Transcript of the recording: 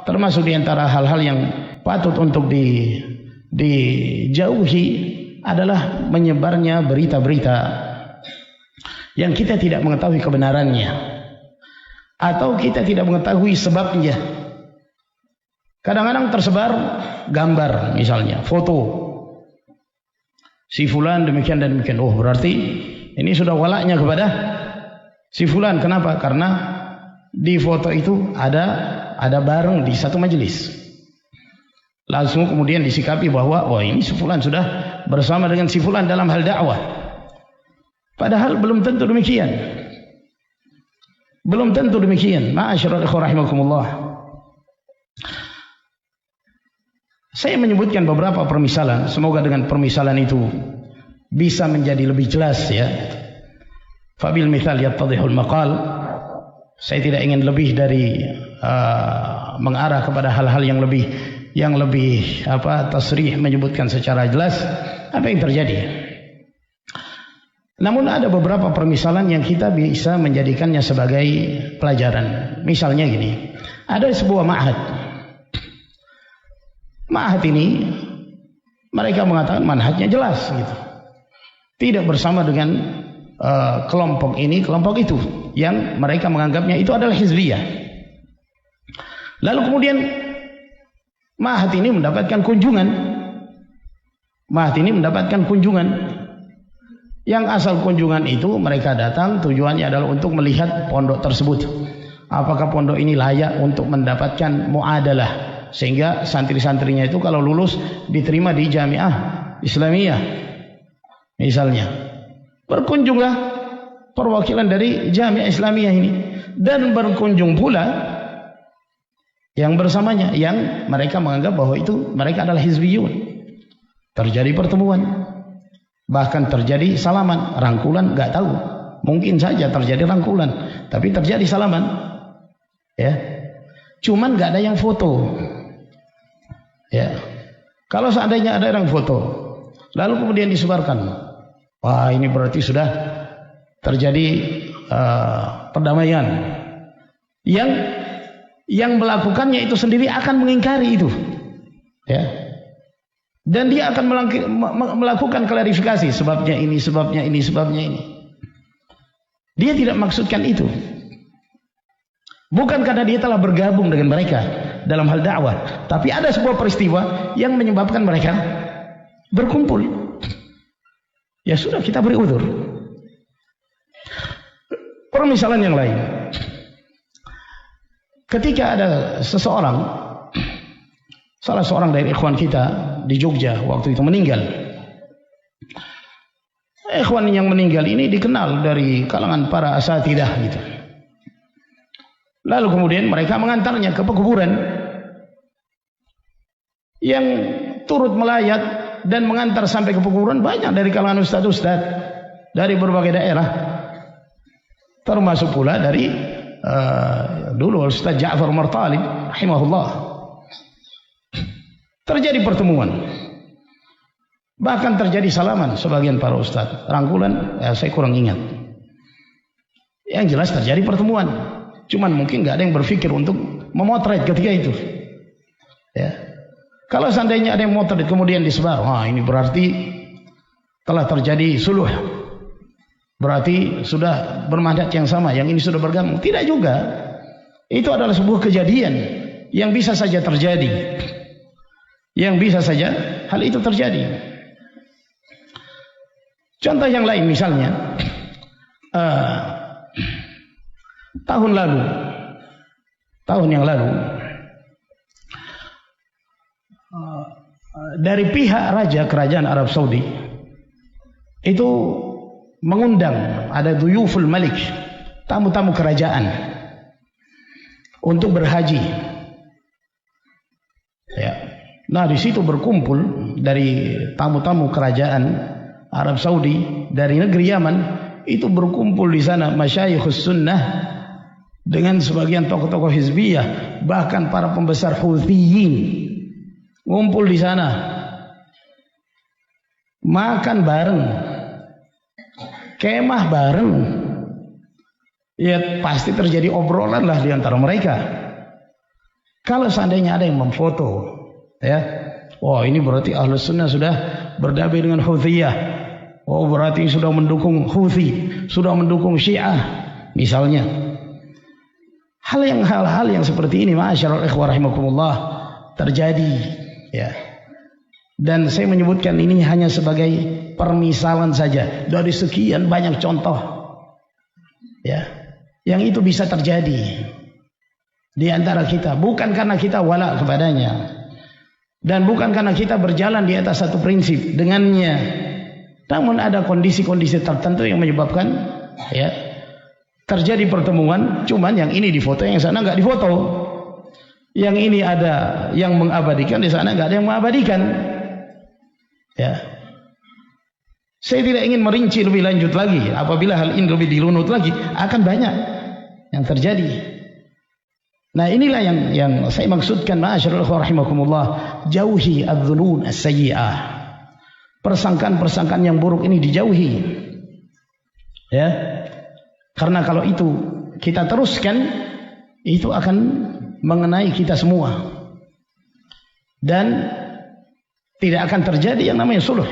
termasuk di antara hal-hal yang patut untuk dijauhi adalah menyebarnya berita-berita yang kita tidak mengetahui kebenarannya atau kita tidak mengetahui sebabnya. Kadang-kadang tersebar gambar, misalnya foto si fulan demikian dan demikian. Oh, berarti ini sudah walaknya kepada si fulan. Kenapa? Karena di foto itu ada bareng di satu majelis. Langsung kemudian disikapi bahwa oh, ini si fulan sudah bersama dengan si fulan dalam hal dakwah. Padahal belum tentu demikian. Belum tentu demikian. Ma'asyiral ikhwah rahimakumullah. Saya menyebutkan beberapa permisalan, semoga dengan permisalan itu bisa menjadi lebih jelas ya. Fabil mithal yattadihul maqal. Saya tidak ingin lebih dari mengarah kepada hal-hal yang lebih tasrih, menyebutkan secara jelas apa yang terjadi. Namun ada beberapa permisalan yang kita bisa menjadikannya sebagai pelajaran. Misalnya gini, ada sebuah ma'had. Ma'had ini mereka mengatakan manhajnya jelas gitu. Tidak bersama dengan kelompok ini, kelompok itu yang mereka menganggapnya itu adalah hizbiyah. Lalu kemudian ma'had ini mendapatkan kunjungan. Ma'had ini mendapatkan kunjungan. Yang asal kunjungan itu mereka datang tujuannya adalah untuk melihat pondok tersebut. Apakah pondok ini layak untuk mendapatkan muadalah, sehingga santri-santrinya itu kalau lulus diterima di Jamiah Islamiyah misalnya. Berkunjunglah perwakilan dari Jamiah Islamiyah ini, dan berkunjung pula yang bersamanya yang mereka menganggap bahwa itu mereka adalah hizbiyun. Terjadi pertemuan, bahkan terjadi salaman, rangkulan nggak tahu, mungkin saja terjadi rangkulan, tapi terjadi salaman ya. Cuman nggak ada yang foto. Ya, kalau seandainya ada yang foto, lalu kemudian disebarkan, wah ini berarti sudah terjadi perdamaian. Yang melakukannya itu sendiri akan mengingkari itu, ya. Dan dia akan melakukan klarifikasi, sebabnya ini, sebabnya ini, sebabnya ini. Dia tidak maksudkan itu. Bukan karena dia telah bergabung dengan mereka dalam hal dakwah, tapi ada sebuah peristiwa yang menyebabkan mereka berkumpul. Ya sudah, kita beri udzur. Permisalan yang lain, ketika ada seseorang, salah seorang dari ikhwan kita di Jogja waktu itu meninggal. Ikhwan yang meninggal ini dikenal dari kalangan para asatidah gitu. Lalu kemudian mereka mengantarnya ke pekuburan. Yang turut melayat dan mengantar sampai ke pekuburan banyak dari kalangan ustadz-ustadz dari berbagai daerah. Termasuk pula dari dulu Ustaz Ja'far Martalib rahimahullah. Terjadi pertemuan. Bahkan terjadi salaman sebagian para ustadz. Rangkulan saya kurang ingat. Yang jelas terjadi pertemuan. Cuman mungkin nggak ada yang berpikir untuk memotret ketika itu. Ya. Kalau seandainya ada yang memotret kemudian disebar, wah ini berarti telah terjadi suluh. Berarti sudah bermandat yang sama, yang ini sudah bergabung. Tidak juga. Itu adalah sebuah kejadian yang bisa saja terjadi. Yang bisa saja hal itu terjadi. Contoh yang lain misalnya, tahun yang lalu dari pihak raja kerajaan Arab Saudi itu mengundang, ada duyuful malik, tamu-tamu kerajaan untuk berhaji. Ya. Nah di situ berkumpul dari tamu-tamu kerajaan Arab Saudi dari negeri Yaman, itu berkumpul di sana masyayikhus sunnah dengan sebagian tokoh-tokoh hizbiyah, bahkan para pembesar Houtsiyin ngumpul di sana, makan bareng, kemah bareng. Ya pasti terjadi obrolan lah di antara mereka. Kalau seandainya ada yang memfoto, ya, oh ini berarti Ahlus Sunnah sudah berdamai dengan Houthiyah. Oh berarti sudah mendukung Houthi, sudah mendukung Syiah, misalnya. Hal-hal yang seperti ini, ma'asyiral ikhwah rahimakumullah, terjadi, ya. Dan saya menyebutkan ini hanya sebagai permisalan saja dari sekian banyak contoh, ya, yang itu bisa terjadi di antara kita, bukan karena kita wala kepadanya dan bukan karena kita berjalan di atas satu prinsip dengannya, namun ada kondisi-kondisi tertentu yang menyebabkan, ya, terjadi pertemuan. Cuman yang ini difoto, yang sana nggak difoto, yang ini ada yang mengabadikan, di sana nggak ada yang mengabadikan, ya. Saya tidak ingin merinci lebih lanjut lagi. Apabila hal ini lebih dirunut lagi, akan banyak yang terjadi. Nah inilah yang saya maksudkan, ma'asyiral ikhwah rahimakumullah, jauhi adz-dzunun as-sayyi'ah. Persangkaan-persangkaan yang buruk ini dijauhi, ya. Karena kalau itu kita teruskan, itu akan mengenai kita semua dan tidak akan terjadi yang namanya sulh.